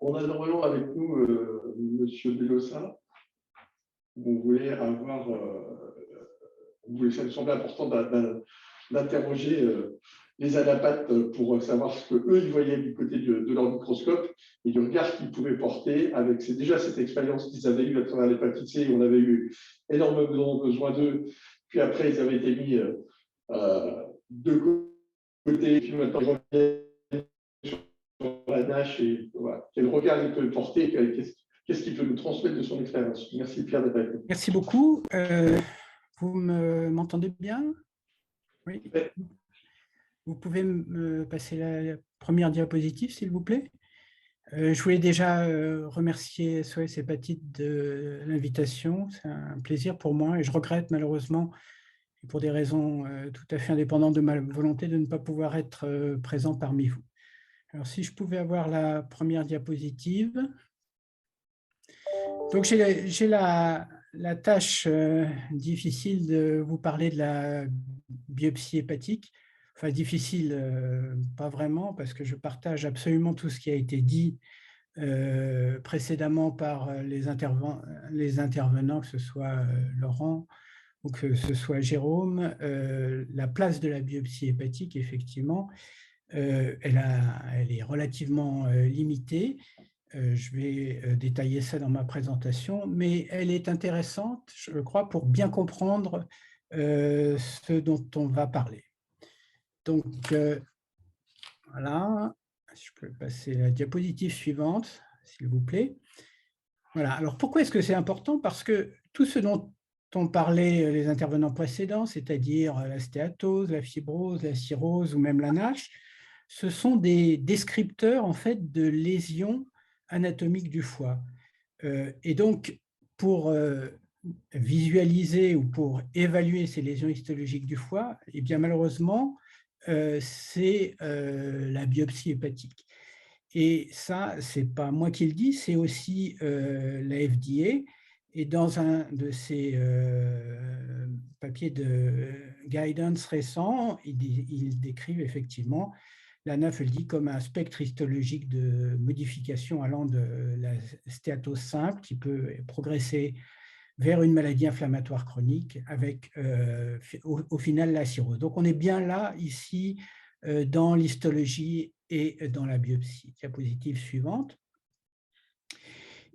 On a normalement avec nous Monsieur Bellossa. Ça nous semblait important d'interroger les anapathes pour savoir ce qu'eux, ils voyaient du côté de leur microscope et du regard qu'ils pouvaient porter avec déjà cette expérience qu'ils avaient eue à travers l'hépatite C, où on avait eu énormément besoin d'eux. Puis après, ils avaient été mis de côté, et puis maintenant, ils reviennent sur la NASH et voilà. Quel regard il peut porter, qu'est-ce qu'il peut nous transmettre de son expérience. Merci Pierre d'être avec nous. Merci beaucoup. Vous m'entendez bien? Oui. Vous pouvez me passer la première diapositive, s'il vous plaît? Je voulais déjà remercier SOS Hépatite de l'invitation. C'est un plaisir pour moi et je regrette malheureusement, et pour des raisons tout à fait indépendantes de ma volonté, de ne pas pouvoir être présent parmi vous. Alors, si je pouvais avoir la première diapositive. Donc, j'ai la tâche difficile de vous parler de la biopsie hépatique. Enfin, difficile, pas vraiment, parce que je partage absolument tout ce qui a été dit précédemment par les intervenants, que ce soit Laurent ou que ce soit Jérôme. La place de la biopsie hépatique, effectivement, elle est relativement limitée. Je vais détailler ça dans ma présentation, mais elle est intéressante, je crois, pour bien comprendre ce dont on va parler. Donc, voilà, je peux passer à la diapositive suivante, s'il vous plaît. Voilà, alors pourquoi est-ce que c'est important? Parce que tout ce dont ont parlé les intervenants précédents, c'est-à-dire la stéatose, la fibrose, la cirrhose ou même la NASH, ce sont des descripteurs en fait de lésions anatomiques du foie. Et donc, pour visualiser ou pour évaluer ces lésions histologiques du foie, eh bien malheureusement, c'est la biopsie hépatique. Et ça, ce n'est pas moi qui le dis, c'est aussi la FDA. Et dans un de ces papiers de guidance récents, ils décrivent effectivement la NAFLD comme un spectre histologique de modification allant de la stéatose simple qui peut progresser vers une maladie inflammatoire chronique avec au final la cirrhose. Donc on est bien là, ici, dans l'histologie et dans la biopsie. Diapositive suivante.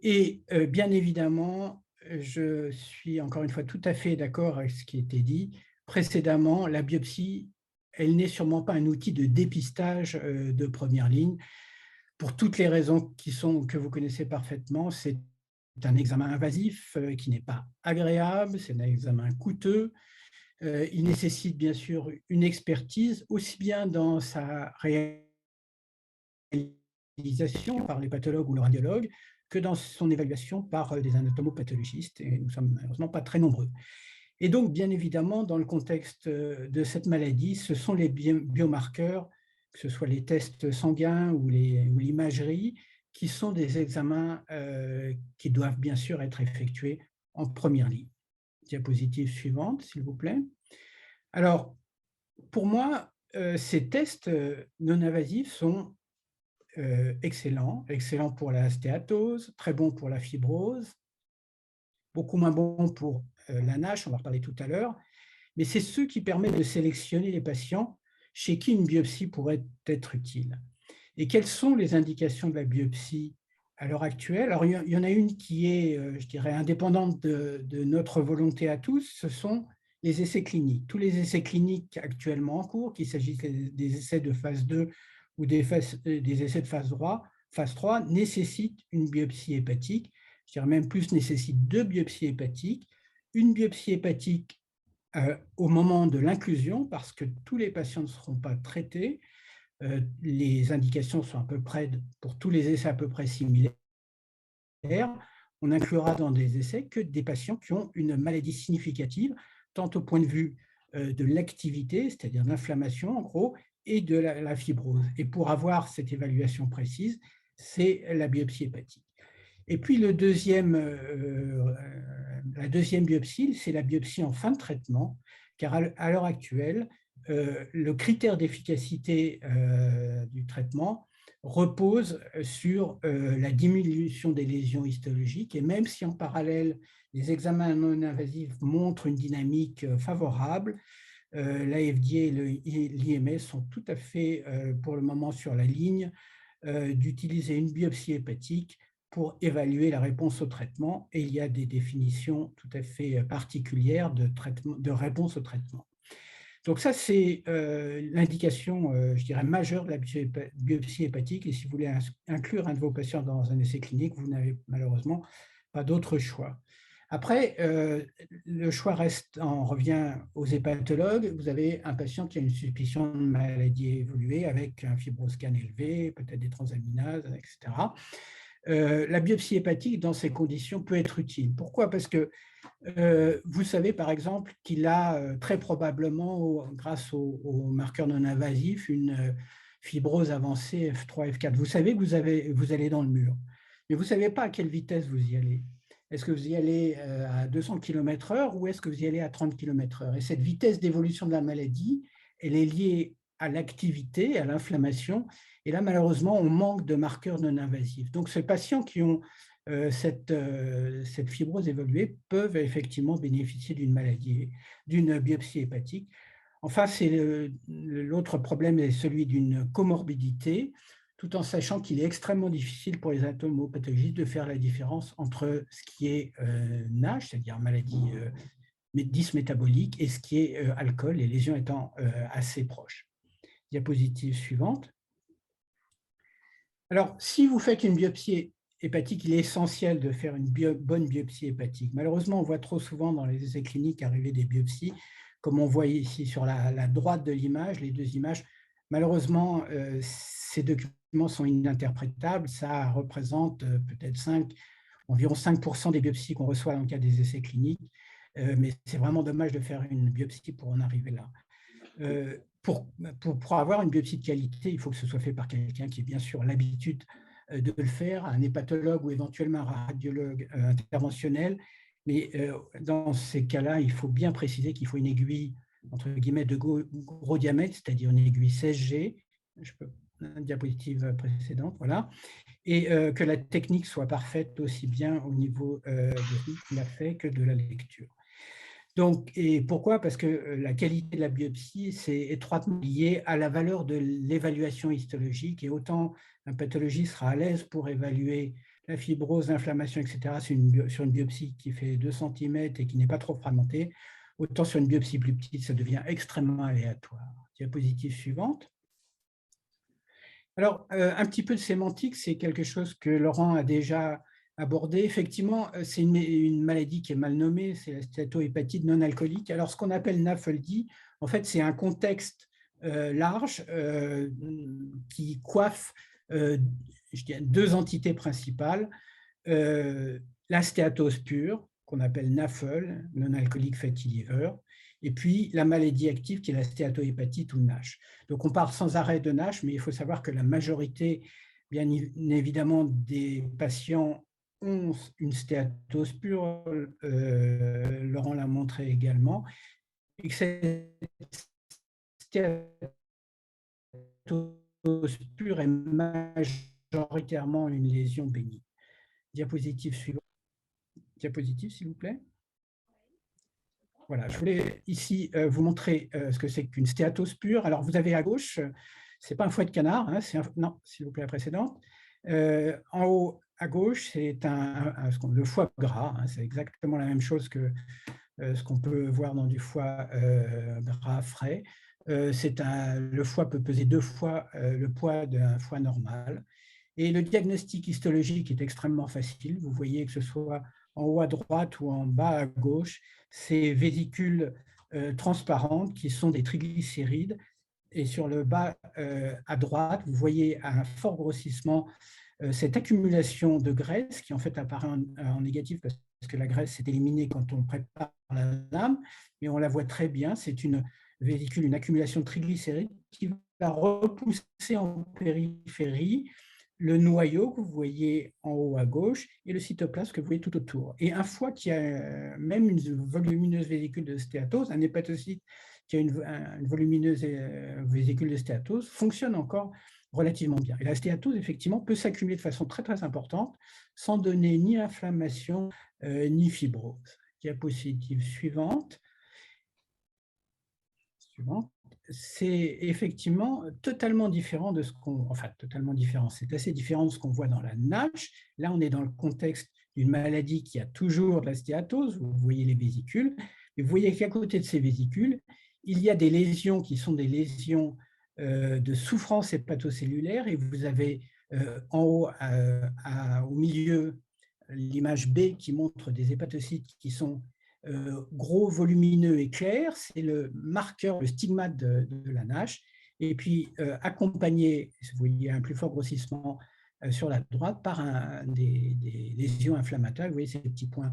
Et bien évidemment, je suis encore une fois tout à fait d'accord avec ce qui a été dit précédemment. La biopsie, elle n'est sûrement pas un outil de dépistage de première ligne pour toutes les raisons que vous connaissez parfaitement. C'est un examen invasif qui n'est pas agréable, c'est un examen coûteux. Il nécessite bien sûr une expertise, aussi bien dans sa réalisation par les pathologues ou le radiologue, que dans son évaluation par des anatomopathologistes, et nous ne sommes malheureusement pas très nombreux. Et donc, bien évidemment, dans le contexte de cette maladie, ce sont les biomarqueurs, que ce soit les tests sanguins ou l'imagerie, qui sont des examens qui doivent bien sûr être effectués en première ligne. Diapositive suivante, s'il vous plaît. Alors, pour moi, ces tests non invasifs sont excellents pour la stéatose, très bons pour la fibrose, beaucoup moins bons pour la NASH, on va en reparler tout à l'heure, mais c'est ceux qui permettent de sélectionner les patients chez qui une biopsie pourrait être utile. Et quelles sont les indications de la biopsie à l'heure actuelle? Alors, il y en a une qui est, je dirais, indépendante de notre volonté à tous, ce sont les essais cliniques. Tous les essais cliniques actuellement en cours, qu'il s'agisse des essais de phase 2 ou des essais de phase 3, nécessitent une biopsie hépatique. Je dirais même plus, nécessitent 2 biopsies hépatiques. Une biopsie hépatique au moment de l'inclusion, parce que tous les patients ne seront pas traités. Les indications sont à peu près, pour tous les essais, à peu près similaires. On n'inclura dans des essais que des patients qui ont une maladie significative, tant au point de vue de l'activité, c'est-à-dire l'inflammation en gros, et de la fibrose. Et pour avoir cette évaluation précise, c'est la biopsie hépatique. Et puis la deuxième biopsie, c'est la biopsie en fin de traitement, car à l'heure actuelle, le critère d'efficacité du traitement repose sur la diminution des lésions histologiques, et même si en parallèle, les examens non invasifs montrent une dynamique favorable, l'AFDA et l'IMS sont tout à fait, pour le moment, sur la ligne d'utiliser une biopsie hépatique pour évaluer la réponse au traitement, et il y a des définitions tout à fait particulières de réponse au traitement. Donc ça, c'est l'indication, je dirais, majeure de la biopsie hépatique, et si vous voulez inclure un de vos patients dans un essai clinique, vous n'avez malheureusement pas d'autre choix. Après, le choix reste, on revient aux hépatologues. Vous avez un patient qui a une suspicion de maladie évoluée avec un fibroscan élevé, peut-être des transaminases, etc. La biopsie hépatique, dans ces conditions, peut être utile. Pourquoi? Parce que vous savez, par exemple, qu'il a très probablement, grâce aux marqueurs non invasifs, une fibrose avancée F3, F4. Vous savez que vous allez dans le mur, mais vous ne savez pas à quelle vitesse vous y allez. Est-ce que vous y allez à 200 km/h ou est-ce que vous y allez à 30 km/h? Et cette vitesse d'évolution de la maladie, elle est liée à l'activité, à l'inflammation. Et là, malheureusement, on manque de marqueurs non invasifs. Donc, ces patients qui ont cette fibrose évoluée peuvent effectivement bénéficier d'une biopsie hépatique. Enfin, l'autre problème est celui d'une comorbidité, tout en sachant qu'il est extrêmement difficile pour les entomopathologistes de faire la différence entre ce qui est NASH, c'est-à-dire maladie dysmétabolique, et ce qui est alcool, les lésions étant assez proches. Diapositive suivante. Alors, si vous faites une biopsie hépatique, il est essentiel de faire une bonne biopsie hépatique. Malheureusement, on voit trop souvent dans les essais cliniques arriver des biopsies, comme on voit ici sur la droite de l'image, les deux images. Malheureusement, ces documents sont ininterprétables. Ça représente peut-être environ 5% des biopsies qu'on reçoit dans le cadre des essais cliniques. Mais c'est vraiment dommage de faire une biopsie pour en arriver là. Pour avoir une biopsie de qualité, il faut que ce soit fait par quelqu'un qui ait bien sûr l'habitude de le faire, un hépatologue ou éventuellement un radiologue interventionnel. Mais dans ces cas-là, il faut bien préciser qu'il faut une aiguille, entre guillemets, de gros diamètre, c'est-à-dire une aiguille 16G, une diapositive précédente, voilà, et que la technique soit parfaite aussi bien au niveau de la fait que de la lecture. Donc, et pourquoi? Parce que la qualité de la biopsie, c'est étroitement lié à la valeur de l'évaluation histologique, et autant un pathologiste sera à l'aise pour évaluer la fibrose, l'inflammation, etc. sur une biopsie qui fait 2 cm et qui n'est pas trop fragmentée, autant sur une biopsie plus petite, ça devient extrêmement aléatoire. Diapositive suivante. Alors, un petit peu de sémantique, c'est quelque chose que Laurent a déjà abordé. Effectivement, c'est une maladie qui est mal nommée, c'est la stéatohépatite non alcoolique. Alors, ce qu'on appelle NAFLD, en fait, c'est un contexte large qui coiffe je dirais, deux entités principales. La stéatose pure, qu'on appelle NAFL, non-alcoolic fatty liver, et puis la maladie active qui est la stéatohépatite ou NASH. Donc on parle sans arrêt de NASH, mais il faut savoir que la majorité, bien évidemment, des patients ont une stéatose pure, Laurent l'a montré également, et que cette stéatose pure est majoritairement une lésion bénigne. Diapositive suivante. Diapositive, s'il vous plaît. Voilà, je voulais ici vous montrer ce que c'est qu'une stéatose pure. Alors, vous avez à gauche, ce n'est pas un foie de canard, hein, non, s'il vous plaît, la précédente. En haut, à gauche, c'est le foie gras, hein, c'est exactement la même chose que ce qu'on peut voir dans du foie gras frais. Le foie peut peser 2 fois le poids d'un foie normal. Et le diagnostic histologique est extrêmement facile. Vous voyez que ce soit en haut à droite ou en bas à gauche, ces vésicules transparentes qui sont des triglycérides. Et sur le bas à droite, vous voyez un fort grossissement, cette accumulation de graisse qui en fait apparaît en négatif parce que la graisse est éliminée quand on prépare la lame, mais on la voit très bien, c'est une vésicule, une accumulation de triglycérides qui va repousser en périphérie le noyau que vous voyez en haut à gauche et le cytoplasme que vous voyez tout autour. Et un foie qui a même une volumineuse vésicule de stéatose, un hépatocyte qui a une volumineuse vésicule de stéatose, fonctionne encore relativement bien. Et la stéatose, effectivement, peut s'accumuler de façon très, très importante sans donner ni inflammation ni fibrose. Diapositive suivante. C'est effectivement totalement différent de ce qu'on… Enfin, totalement différent, c'est assez différent de ce qu'on voit dans la NASH. Là, on est dans le contexte d'une maladie qui a toujours de la stéatose. Vous voyez les vésicules. Et vous voyez qu'à côté de ces vésicules, il y a des lésions qui sont des lésions de souffrance hépatocellulaire. Et vous avez en haut, au milieu, l'image B qui montre des hépatocytes qui sont gros, volumineux et clair, c'est le marqueur, le stigmate de la NASH. Et puis accompagné, vous voyez un plus fort grossissement sur la droite, par des lésions inflammatoires. Vous voyez ces petits points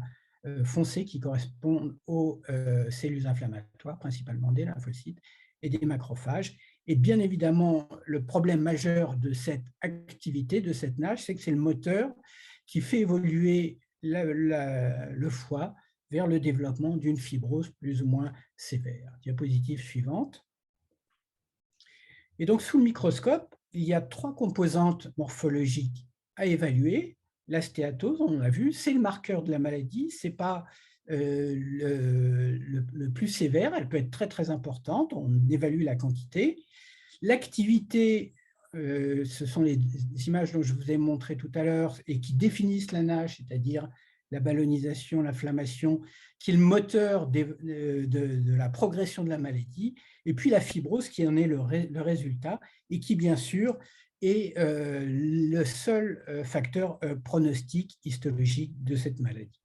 foncés qui correspondent aux cellules inflammatoires, principalement des lymphocytes et des macrophages. Et bien évidemment, le problème majeur de cette activité, de cette NASH, c'est que c'est le moteur qui fait évoluer le foie vers le développement d'une fibrose plus ou moins sévère. Diapositive suivante. Et donc, sous le microscope, il y a 3 composantes morphologiques à évaluer. La stéatose, on l'a vu, c'est le marqueur de la maladie, ce n'est pas le plus sévère, elle peut être très, très importante, on évalue la quantité. L'activité, ce sont les images dont je vous ai montré tout à l'heure et qui définissent la NASH, c'est-à-dire la ballonisation, l'inflammation, qui est le moteur de la progression de la maladie, et puis la fibrose qui en est le résultat et qui, bien sûr, est le seul facteur pronostic histologique de cette maladie.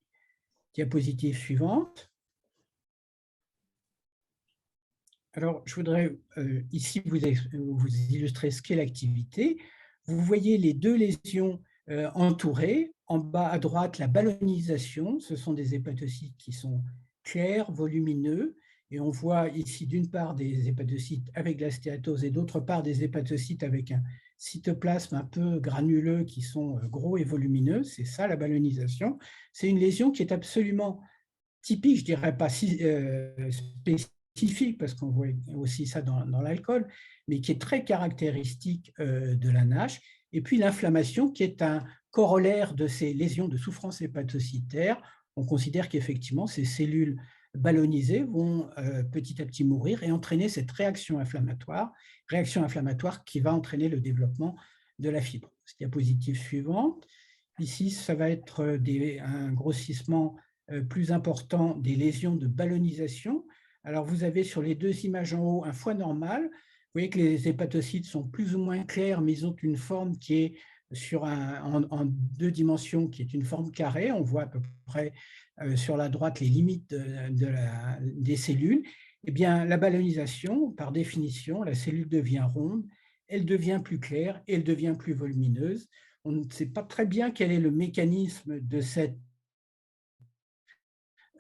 Diapositive suivante. Alors, je voudrais ici vous illustrer ce qu'est l'activité. Vous voyez les 2 lésions entourées. En bas à droite, la ballonisation. Ce sont des hépatocytes qui sont clairs, volumineux. Et on voit ici d'une part des hépatocytes avec la stéatose et d'autre part des hépatocytes avec un cytoplasme un peu granuleux qui sont gros et volumineux. C'est ça la ballonisation. C'est une lésion qui est absolument typique, je ne dirais pas si spécifique, parce qu'on voit aussi ça dans l'alcool, mais qui est très caractéristique de la NASH. Et puis l'inflammation, qui est un corollaire de ces lésions de souffrance hépatocytaire. On considère qu'effectivement, ces cellules ballonisées vont petit à petit mourir et entraîner cette réaction inflammatoire qui va entraîner le développement de la fibrose. Diapositive suivante. Ici, ça va être un grossissement plus important des lésions de ballonisation. Alors, vous avez sur les 2 images en haut un foie normal. Vous voyez que les hépatocytes sont plus ou moins clairs, mais ils ont une forme qui est en 2 dimensions, qui est une forme carrée. On voit à peu près sur la droite les limites des cellules. Eh bien, la ballonisation, par définition, la cellule devient ronde, elle devient plus claire et elle devient plus volumineuse. On ne sait pas très bien quel est le mécanisme de cette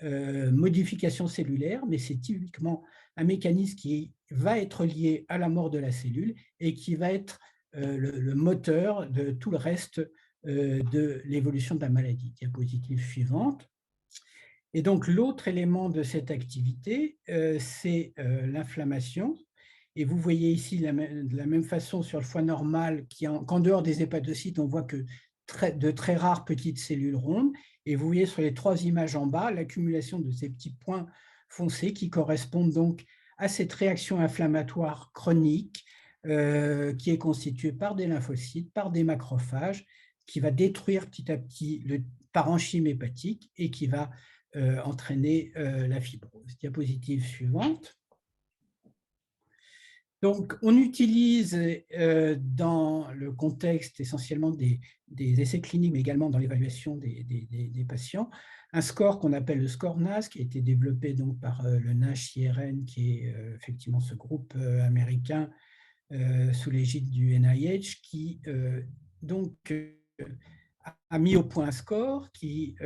modification cellulaire, mais c'est typiquement un mécanisme qui va être lié à la mort de la cellule et qui va être le moteur de tout le reste de l'évolution de la maladie. Diapositive suivante. Et donc, l'autre élément de cette activité, c'est l'inflammation. Et vous voyez ici de la même façon sur le foie normal qu'en dehors des hépatocytes, on voit que de très rares petites cellules rondes. Et vous voyez sur les 3 images en bas l'accumulation de ces petits points foncés qui correspondent donc à cette réaction inflammatoire chronique qui est constituée par des lymphocytes, par des macrophages, qui va détruire petit à petit le parenchyme hépatique et qui va entraîner la fibrose. Diapositive suivante. Donc, on utilise dans le contexte essentiellement des essais cliniques, mais également dans l'évaluation des patients, un score qu'on appelle le score NASH, qui a été développé donc par le NASH-IRN, qui est effectivement ce groupe américain sous l'égide du NIH, qui a mis au point un score qui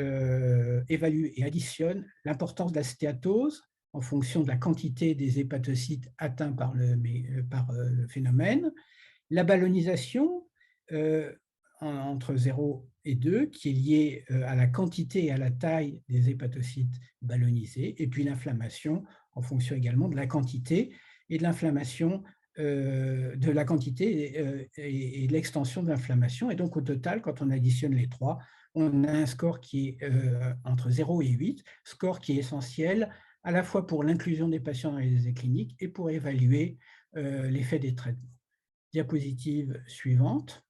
évalue et additionne l'importance de la stéatose en fonction de la quantité des hépatocytes atteints par le phénomène, la ballonisation entre 0 et 2, qui est liée à la quantité et à la taille des hépatocytes ballonisés, et puis l'inflammation en fonction également de la quantité et de l'inflammation de la quantité et de l'extension de l'inflammation. Et donc, au total, quand on additionne les trois, on a un score qui est entre 0 et 8, score qui est essentiel à la fois pour l'inclusion des patients dans les essais cliniques et pour évaluer l'effet des traitements. Diapositive suivante.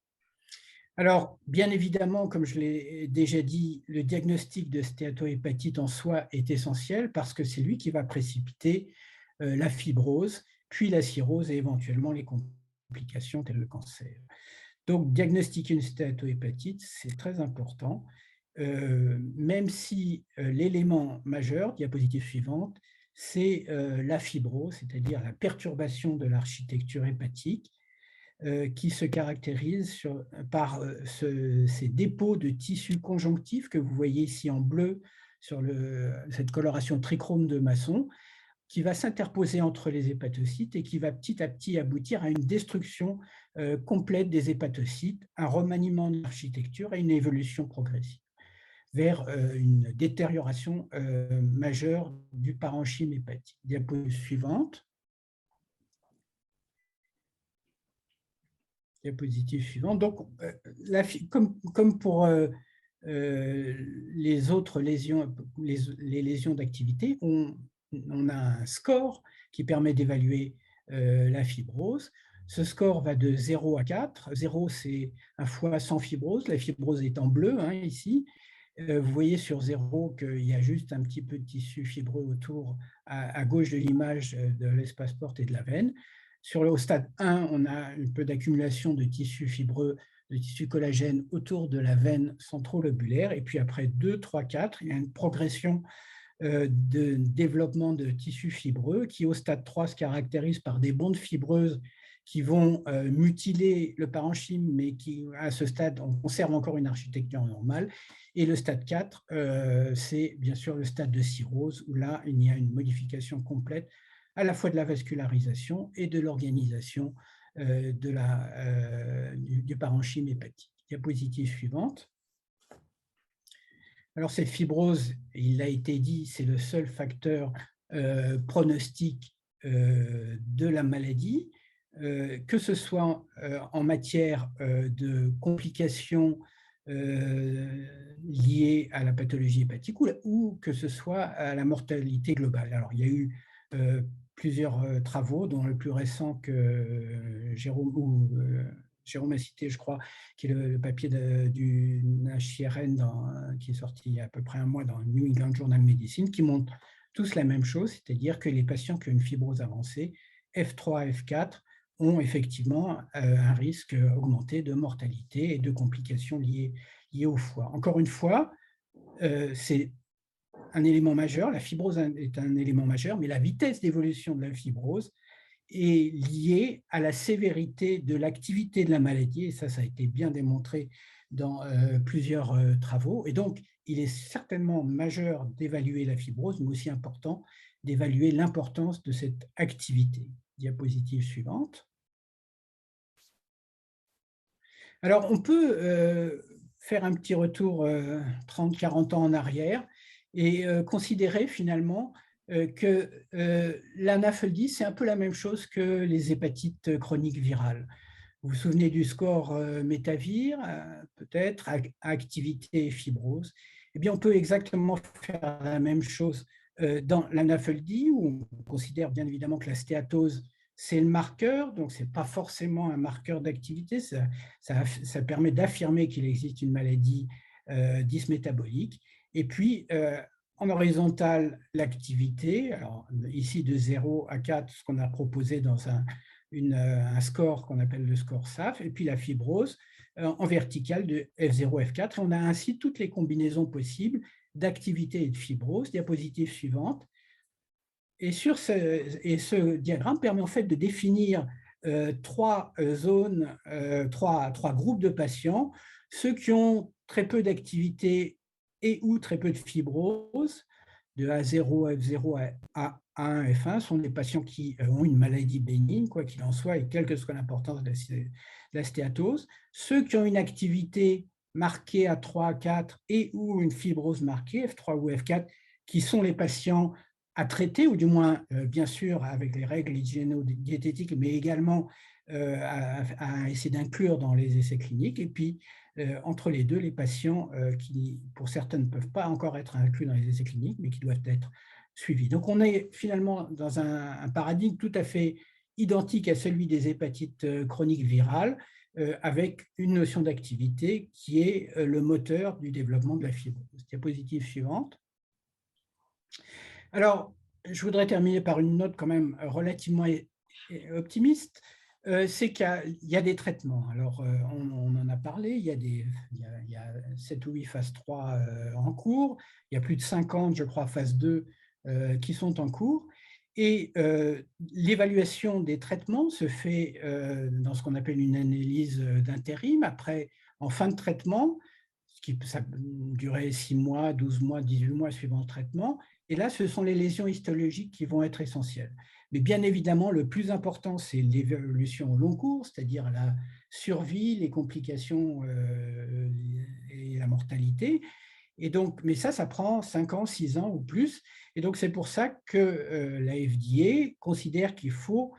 Alors, bien évidemment, comme je l'ai déjà dit, le diagnostic de stéatohépatite en soi est essentiel parce que c'est lui qui va précipiter la fibrose, puis la cirrhose et éventuellement les complications telles le cancer. Donc, diagnostiquer une stéatohépatite, c'est très important, même si l'élément majeur, diapositive suivante, c'est la fibrose, c'est-à-dire la perturbation de l'architecture hépatique, qui se caractérise par ces dépôts de tissus conjonctifs que vous voyez ici en bleu sur cette coloration trichrome de Masson, qui va s'interposer entre les hépatocytes et qui va petit à petit aboutir à une destruction complète des hépatocytes, un remaniement de l'architecture et une évolution progressive vers une détérioration majeure du parenchyme hépatique. Diapositive suivante. Diapositive suivante. Donc, comme pour les autres lésions, les lésions d'activité, on a un score qui permet d'évaluer la fibrose. Ce score va de 0 à 4. 0, c'est un foie sans fibrose. La fibrose est en bleu, hein, ici. Vous voyez sur 0 qu'il y a juste un petit peu de tissu fibreux autour, à gauche de l'image de l'espace porte et de la veine. Au stade 1, on a un peu d'accumulation de tissu fibreux, de tissu collagène autour de la veine centrolobulaire. Et puis après 2, 3, 4, il y a une progression de développement de tissu fibreux qui, au stade 3, se caractérise par des bondes fibreuses qui vont mutiler le parenchyme, mais qui, à ce stade, on conserve encore une architecture normale. Et le stade 4, c'est bien sûr le stade de cirrhose, où là, il y a une modification complète à la fois de la vascularisation et de l'organisation du parenchyme hépatique. Diapositive suivante. Alors, cette fibrose, il a été dit, c'est le seul facteur pronostic de la maladie, que ce soit en matière de complications liées à la pathologie hépatique ou que ce soit à la mortalité globale. Alors, il y a eu plusieurs travaux, dont le plus récent que Jérôme a cité, je crois, qui est le papier du HIRN qui est sorti il y a à peu près un mois dans le New England Journal of Medicine, qui montre tous la même chose, c'est-à-dire que les patients qui ont une fibrose avancée, F3, F4, ont effectivement un risque augmenté de mortalité et de complications liées au foie. Encore une fois, c'est un élément majeur, la fibrose est un élément majeur, mais la vitesse d'évolution de la fibrose est liée à la sévérité de l'activité de la maladie, et ça a été bien démontré dans plusieurs travaux. Et donc, il est certainement majeur d'évaluer la fibrose, mais aussi important d'évaluer l'importance de cette activité. Diapositive suivante. Alors, on peut faire un petit retour 30-40 ans en arrière et considérer finalement que l'anaphalie, c'est un peu la même chose que les hépatites chroniques virales. Vous vous souvenez du score Métavir, peut-être, activité et fibrose. Eh bien, on peut exactement faire la même chose dans l'anaphalie, où on considère bien évidemment que la stéatose, c'est le marqueur, donc ce n'est pas forcément un marqueur d'activité, ça permet d'affirmer qu'il existe une maladie dysmétabolique. Et puis, en horizontal, l'activité, alors ici de 0 à 4, ce qu'on a proposé dans un score qu'on appelle le score SAF, et puis la fibrose en verticale de F0, F4. Et on a ainsi toutes les combinaisons possibles d'activité et de fibrose. Diapositive suivante. Et ce diagramme permet en fait de définir trois zones, trois groupes de patients, ceux qui ont très peu d'activité et ou très peu de fibrose, de A0 à F0 à A1, F1, sont des patients qui ont une maladie bénigne, quoi qu'il en soit, et quelle que soit l'importance de la stéatose. Ceux qui ont une activité marquée A3, A4 et ou une fibrose marquée, F3 ou F4, qui sont les patients à traiter, ou du moins, bien sûr, avec les règles hygiéno-diététiques, mais également à essayer d'inclure dans les essais cliniques. Et puis, entre les deux, les patients qui, pour certains, ne peuvent pas encore être inclus dans les essais cliniques, mais qui doivent être suivis. Donc, on est finalement dans un paradigme tout à fait identique à celui des hépatites chroniques virales, avec une notion d'activité qui est le moteur du développement de la fibrose. Diapositive suivante. Alors, je voudrais terminer par une note quand même relativement optimiste, c'est qu'il y a des traitements. Alors, on en a parlé, il y a 7 ou 8 phases 3 en cours, il y a plus de 50, je crois, phase 2 qui sont en cours. Et l'évaluation des traitements se fait dans ce qu'on appelle une analyse d'intérim, après, en fin de traitement, ça peut durer 6 mois, 12 mois, 18 mois suivant le traitement. Et là, ce sont les lésions histologiques qui vont être essentielles. Mais bien évidemment, le plus important, c'est l'évolution au long cours, c'est-à-dire la survie, les complications et la mortalité. Et donc, mais ça prend 5 ans, 6 ans ou plus. Et donc, c'est pour ça que la FDA considère qu'il faut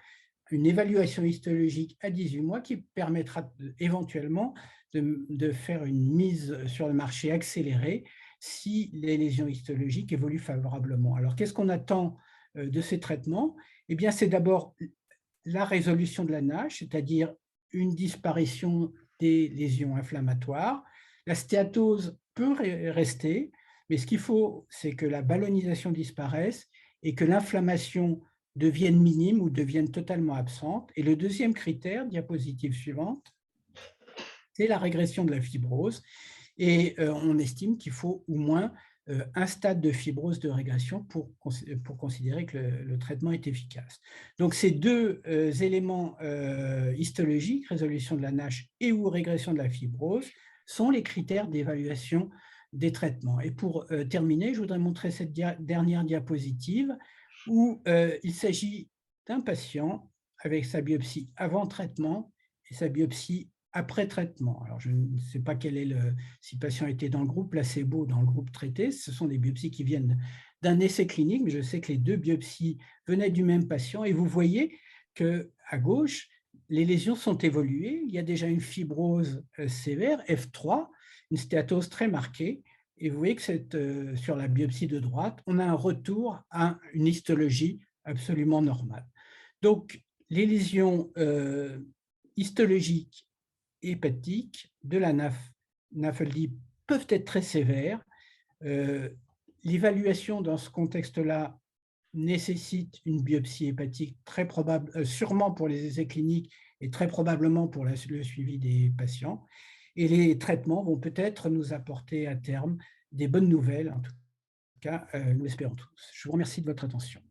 une évaluation histologique à 18 mois qui permettra éventuellement de faire une mise sur le marché accélérée si les lésions histologiques évoluent favorablement. Alors, qu'est-ce qu'on attend de ces traitements? Eh bien, c'est d'abord la résolution de la NASH, c'est-à-dire une disparition des lésions inflammatoires. La stéatose peut rester, mais ce qu'il faut, c'est que la ballonisation disparaisse et que l'inflammation devienne minime ou devienne totalement absente. Et le deuxième critère, diapositive suivante, c'est la régression de la fibrose. Et on estime qu'il faut au moins un stade de fibrose de régression pour considérer que le traitement est efficace. Donc, ces deux éléments histologiques, résolution de la NASH et ou régression de la fibrose, sont les critères d'évaluation des traitements. Et pour terminer, je voudrais montrer cette dernière diapositive où il s'agit d'un patient avec sa biopsie avant traitement et sa biopsie après traitement. Alors, je ne sais pas si le patient était dans le groupe placebo ou dans le groupe traité. Ce sont des biopsies qui viennent d'un essai clinique, mais je sais que les deux biopsies venaient du même patient. Et vous voyez qu'à gauche, les lésions sont évoluées. Il y a déjà une fibrose sévère, F3, une stéatose très marquée. Et vous voyez que sur la biopsie de droite, on a un retour à une histologie absolument normale. Donc, les lésions histologiques hépatiques de la NAFLD peuvent être très sévères. L'évaluation dans ce contexte-là nécessite une biopsie hépatique très probable, sûrement pour les essais cliniques et très probablement pour le suivi des patients. Et les traitements vont peut-être nous apporter à terme des bonnes nouvelles, en tout cas, nous l'espérons tous. Je vous remercie de votre attention.